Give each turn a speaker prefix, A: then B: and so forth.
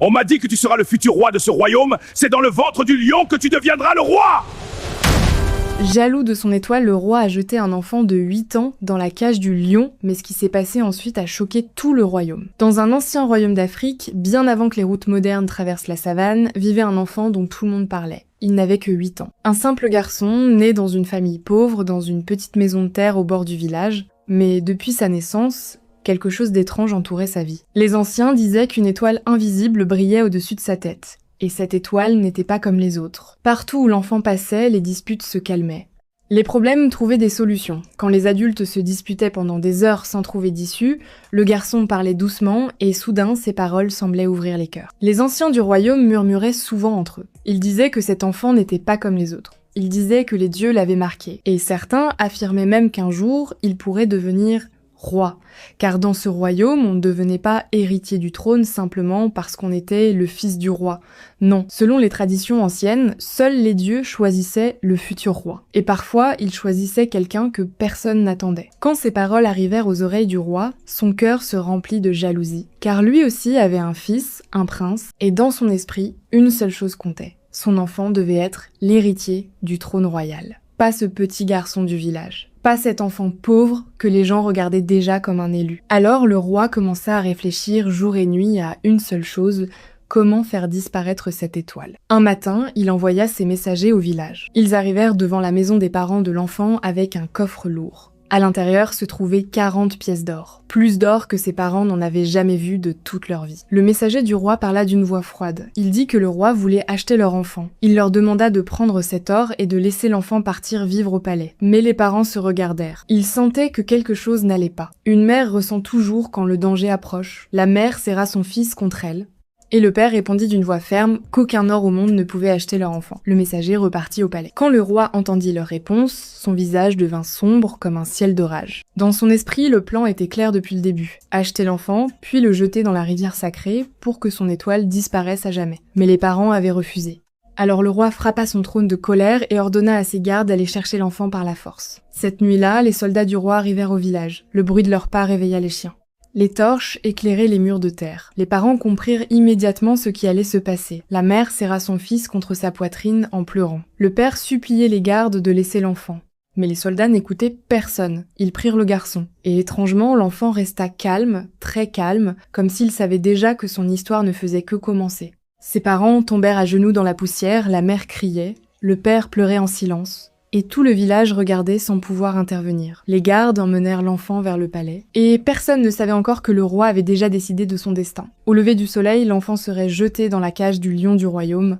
A: On m'a dit que tu seras le futur roi de ce royaume, c'est dans le ventre du lion que tu deviendras le roi!
B: Jaloux de son étoile, le roi a jeté un enfant de 8 ans dans la cage du lion, mais ce qui s'est passé ensuite a choqué tout le royaume. Dans un ancien royaume d'Afrique, bien avant que les routes modernes traversent la savane, vivait un enfant dont tout le monde parlait. Il n'avait que 8 ans. Un simple garçon, né dans une famille pauvre, dans une petite maison de terre au bord du village, mais depuis sa naissance, quelque chose d'étrange entourait sa vie. Les anciens disaient qu'une étoile invisible brillait au-dessus de sa tête. Et cette étoile n'était pas comme les autres. Partout où l'enfant passait, les disputes se calmaient. Les problèmes trouvaient des solutions. Quand les adultes se disputaient pendant des heures sans trouver d'issue, le garçon parlait doucement et soudain ses paroles semblaient ouvrir les cœurs. Les anciens du royaume murmuraient souvent entre eux. Ils disaient que cet enfant n'était pas comme les autres. Ils disaient que les dieux l'avaient marqué. Et certains affirmaient même qu'un jour, il pourrait devenir roi, car dans ce royaume, on ne devenait pas héritier du trône simplement parce qu'on était le fils du roi. Non, selon les traditions anciennes, seuls les dieux choisissaient le futur roi. Et parfois, ils choisissaient quelqu'un que personne n'attendait. Quand ces paroles arrivèrent aux oreilles du roi, son cœur se remplit de jalousie, car lui aussi avait un fils, un prince, et dans son esprit, une seule chose comptait. Son enfant devait être l'héritier du trône royal. Pas ce petit garçon du village. Pas cet enfant pauvre que les gens regardaient déjà comme un élu. Alors le roi commença à réfléchir jour et nuit à une seule chose, comment faire disparaître cette étoile. Un matin, il envoya ses messagers au village. Ils arrivèrent devant la maison des parents de l'enfant avec un coffre lourd. À l'intérieur se trouvaient 40 pièces d'or. Plus d'or que ses parents n'en avaient jamais vu de toute leur vie. Le messager du roi parla d'une voix froide. Il dit que le roi voulait acheter leur enfant. Il leur demanda de prendre cet or et de laisser l'enfant partir vivre au palais. Mais les parents se regardèrent. Ils sentaient que quelque chose n'allait pas. Une mère ressent toujours quand le danger approche. La mère serra son fils contre elle. Et le père répondit d'une voix ferme qu'aucun or au monde ne pouvait acheter leur enfant. Le messager repartit au palais. Quand le roi entendit leur réponse, son visage devint sombre comme un ciel d'orage. Dans son esprit, le plan était clair depuis le début. Acheter l'enfant, puis le jeter dans la rivière sacrée pour que son étoile disparaisse à jamais. Mais les parents avaient refusé. Alors le roi frappa son trône de colère et ordonna à ses gardes d'aller chercher l'enfant par la force. Cette nuit-là, les soldats du roi arrivèrent au village. Le bruit de leurs pas réveilla les chiens. Les torches éclairaient les murs de terre. Les parents comprirent immédiatement ce qui allait se passer. La mère serra son fils contre sa poitrine en pleurant. Le père suppliait les gardes de laisser l'enfant. Mais les soldats n'écoutaient personne. Ils prirent le garçon. Et étrangement, l'enfant resta calme, très calme, comme s'il savait déjà que son histoire ne faisait que commencer. Ses parents tombèrent à genoux dans la poussière, la mère criait, le père pleurait en silence. Et tout le village regardait sans pouvoir intervenir. Les gardes emmenèrent l'enfant vers le palais, et personne ne savait encore que le roi avait déjà décidé de son destin. Au lever du soleil, l'enfant serait jeté dans la cage du lion du royaume,